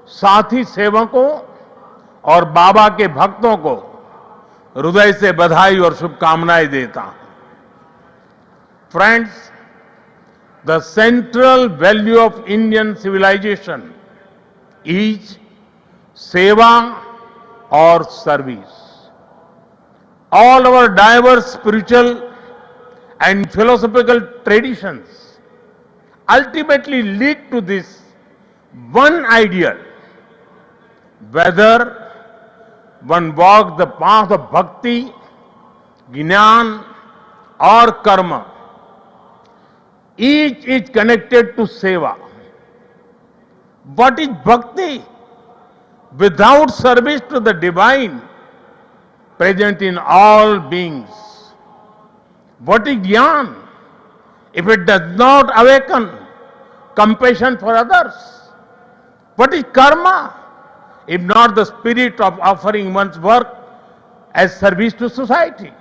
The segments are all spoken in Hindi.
साथी सेवकों और बाबा के भक्तों को हृदय से बधाई और शुभकामनाएं देता हूं। Friends, the central value of Indian civilization is seva or service. All our diverse spiritual and philosophical traditions ultimately lead to this one ideal. Whether one walks the path of bhakti, jnana or karma, each is connected to seva. What is bhakti? Without service to the divine present in all beings. What is jnana? If it does not awaken compassion for others. What is karma? If not the spirit of offering one's work as service to society.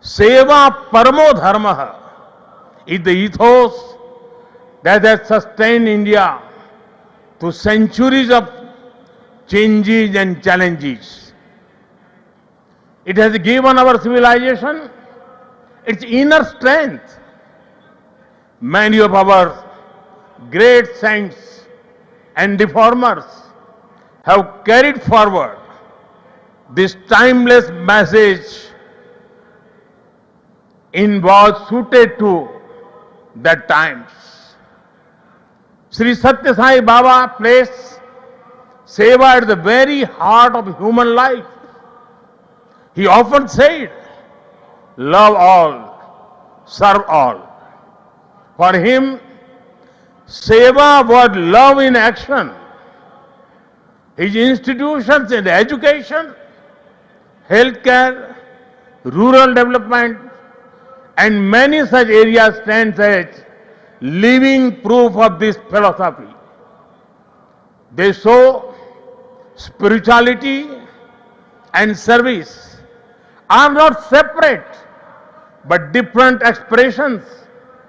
Seva paramo dharma is the ethos that has sustained India through centuries of changes and challenges. It has given our civilization its inner strength. Many of our great saints and reformers have carried forward this timeless message in was suited to that times. Sri Satya Sai Baba placed seva at the very heart of human life. He often said, love all, serve all. For him, seva was love in action. His institutions in education, healthcare, rural development, and many such areas stand as living proof of this philosophy. They show spirituality and service are not separate but different expressions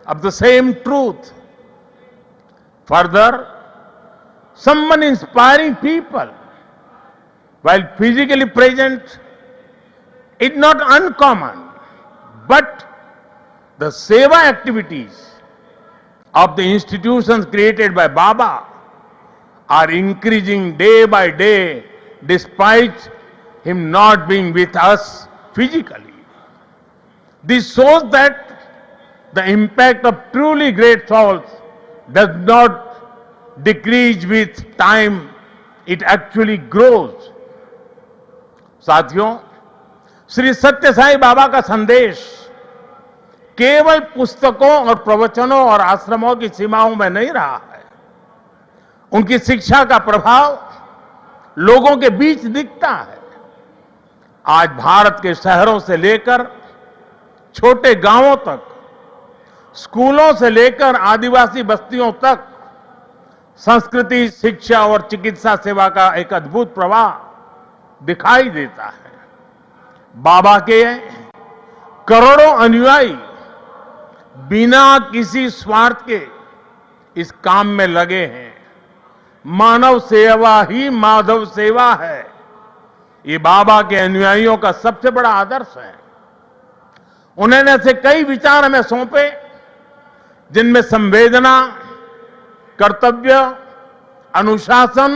of the same truth. Further, someone inspiring people while physically present is not uncommon, but the seva activities of the institutions created by Baba are increasing day by day despite him not being with us physically. This shows that the impact of truly great souls does not decrease with time, it actually grows. साथियों, श्री सत्य साई बाबा का संदेश केवल पुस्तकों और प्रवचनों और आश्रमों की सीमाओं में नहीं रहा है। उनकी शिक्षा का प्रभाव लोगों के बीच दिखता है। आज भारत के शहरों से लेकर छोटे गांवों तक, स्कूलों से लेकर आदिवासी बस्तियों तक संस्कृति, शिक्षा और चिकित्सा सेवा का एक अद्भुत प्रवाह दिखाई देता है। बाबा के करोड़ों अनुयायी बिना किसी स्वार्थ के इस काम में लगे हैं। मानव सेवा ही माधव सेवा है। ये बाबा के अनुयायियों का सबसे बड़ा आदर्श है। उन्होंने ऐसे कई विचार हमें सौंपे जिनमें संवेदना, कर्तव्य, अनुशासन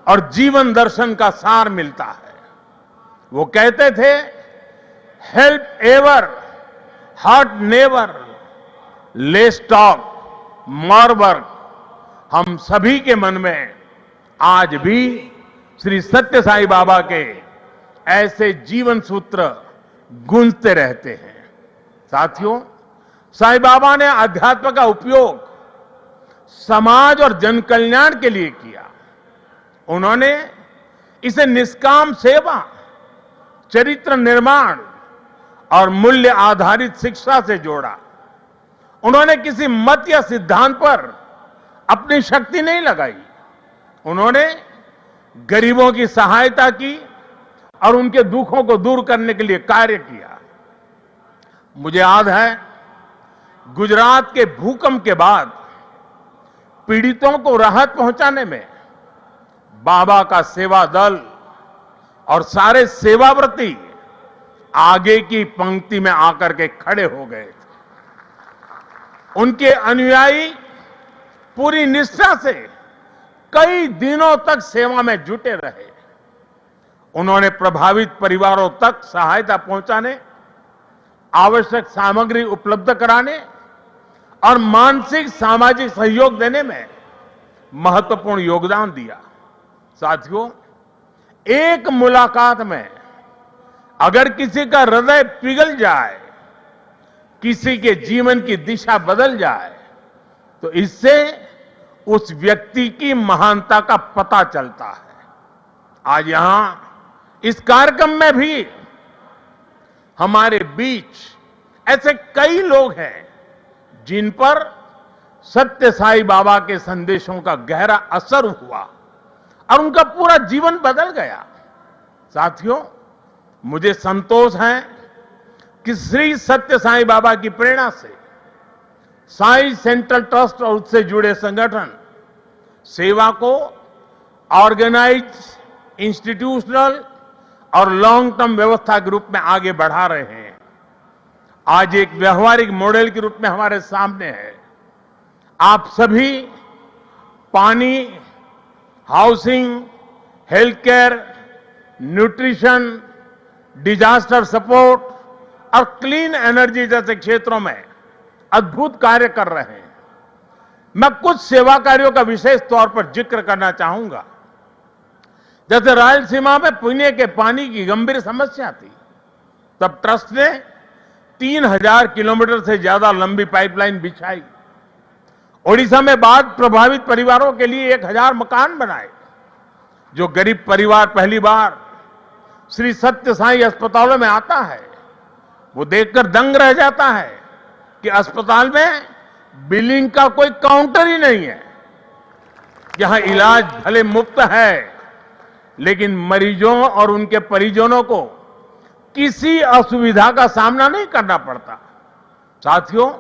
और जीवन दर्शन का सार मिलता है। वो कहते थे, help ever, hurt never, less talk, more work. हम सभी के मन में आज भी श्री सत्य साई बाबा के ऐसे जीवन सूत्र गूंजते रहते हैं। साथियों, साई बाबा ने अध्यात्म का उपयोग समाज और जन कल्याण के लिए किया। उन्होंने इसे निष्काम सेवा, चरित्र निर्माण और मूल्य आधारित शिक्षा से जोड़ा। उन्होंने किसी मत या सिद्धांत पर अपनी शक्ति नहीं लगाई। उन्होंने गरीबों की सहायता की और उनके दुखों को दूर करने के लिए कार्य किया। मुझे याद है, गुजरात के भूकंप के बाद पीड़ितों को राहत पहुंचाने में बाबा का सेवा दल और सारे सेवाव्रती आगे की पंक्ति में आकर के खड़े हो गए थे। उनके अनुयायी पूरी निष्ठा से कई दिनों तक सेवा में जुटे रहे। उन्होंने प्रभावित परिवारों तक सहायता पहुंचाने, आवश्यक सामग्री उपलब्ध कराने और मानसिक सामाजिक सहयोग देने में महत्वपूर्ण योगदान दिया। साथियों, एक मुलाकात में अगर किसी का हृदय पिघल जाए, किसी के जीवन की दिशा बदल जाए, तो इससे उस व्यक्ति की महानता का पता चलता है। आज यहां इस कार्यक्रम में भी हमारे बीच ऐसे कई लोग हैं जिन पर सत्य साईं बाबा के संदेशों का गहरा असर हुआ और उनका पूरा जीवन बदल गया। साथियों, मुझे संतोष है कि श्री सत्य साईं बाबा की प्रेरणा से साईं सेंट्रल ट्रस्ट और उससे जुड़े संगठन सेवा को ऑर्गेनाइज, इंस्टीट्यूशनल और लॉन्ग टर्म व्यवस्था के रूप में आगे बढ़ा रहे हैं। आज एक व्यवहारिक मॉडल के रूप में हमारे सामने है। आप सभी पानी, housing, health care, nutrition, disaster support और क्लीन एनर्जी जैसे क्षेत्रों में अद्भुत कार्य कर रहे हैं। मैं कुछ सेवा कार्यों का विशेष तौर पर जिक्र करना चाहूंगा। जैसे रायलसीमा में पीने के पानी की गंभीर समस्या थी, तब ट्रस्ट ने 3000 किलोमीटर से ज्यादा लंबी पाइपलाइन बिछाई। ओडिशा में बाढ़ प्रभावित परिवारों के लिए 1000 मकान बनाए। जो गरीब परिवार पहली बार श्री सत्य साईं अस्पतालों में आता है, वो देखकर दंग रह जाता है कि अस्पताल में बिलिंग का कोई काउंटर ही नहीं है। यहां इलाज भले मुफ्त है, लेकिन मरीजों और उनके परिजनों को किसी असुविधा का सामना नहीं करना पड़ता। साथियों,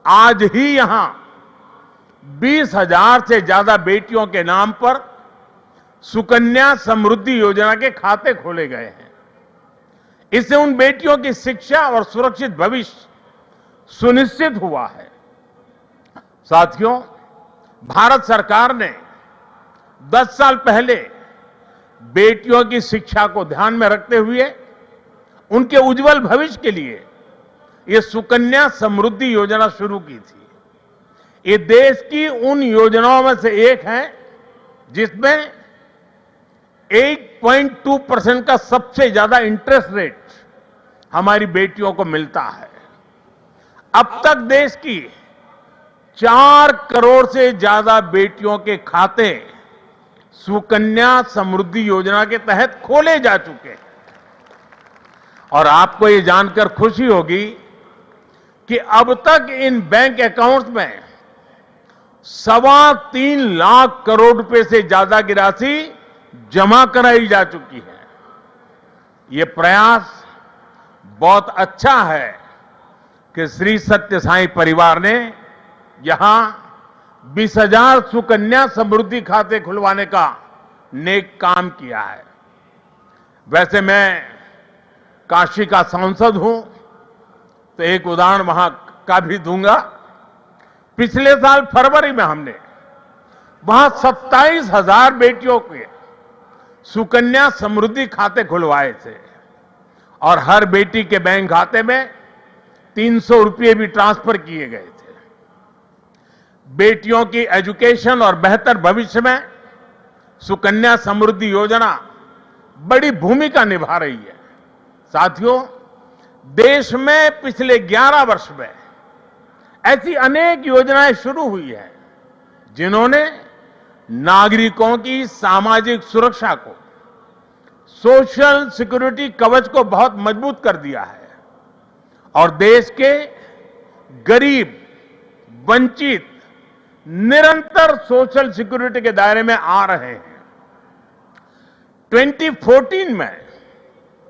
आज ही यहां 20,000 से ज्यादा बेटियों के नाम पर सुकन्या समृद्धि योजना के खाते खोले गए हैं। इससे उन बेटियों की शिक्षा और सुरक्षित भविष्य सुनिश्चित हुआ है। साथियों, भारत सरकार ने 10 साल पहले बेटियों की शिक्षा को ध्यान में रखते हुए उनके उज्जवल भविष्य के लिए ये सुकन्या समृद्धि योजना शुरू की थी। ये देश की उन योजनाओं में से एक है जिसमें 8.2% का सबसे ज्यादा इंटरेस्ट रेट हमारी बेटियों को मिलता है। अब तक देश की 4 करोड़ से ज्यादा बेटियों के खाते सुकन्या समृद्धि योजना के तहत खोले जा चुके हैं। और आपको ये जानकर खुशी होगी कि अब तक इन बैंक अकाउंट्स में 3.25 लाख करोड़ रुपए से ज्यादा की राशि जमा कराई जा चुकी है। ये प्रयास बहुत अच्छा है कि श्री सत्य साईं परिवार ने यहां 20,000 सुकन्या समृद्धि खाते खुलवाने का नेक काम किया है। वैसे मैं काशी का सांसद हूं, तो एक उदाहरण वहां का भी दूंगा। पिछले साल फरवरी में हमने वहां 27,000 बेटियों के सुकन्या समृद्धि खाते खुलवाए थे और हर बेटी के बैंक खाते में 300 रुपये भी ट्रांसफर किए गए थे। बेटियों की एजुकेशन और बेहतर भविष्य में सुकन्या समृद्धि योजना बड़ी भूमिका निभा रही है। साथियों, देश में पिछले 11 वर्ष में ऐसी अनेक योजनाएं शुरू हुई है जिन्होंने नागरिकों की सामाजिक सुरक्षा को, सोशल सिक्योरिटी कवच को बहुत मजबूत कर दिया है और देश के गरीब, वंचित निरंतर सोशल सिक्योरिटी के दायरे में आ रहे हैं। 2014 में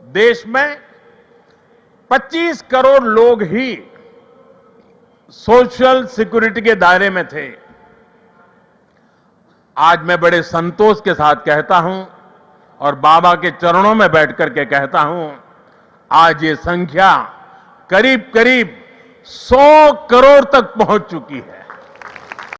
देश में 25 करोड़ लोग ही सोशल सिक्योरिटी के दायरे में थे। आज मैं बड़े संतोष के साथ कहता हूं और बाबा के चरणों में बैठ करके कहता हूं, आज ये संख्या करीब करीब 100 करोड़ तक पहुंच चुकी है।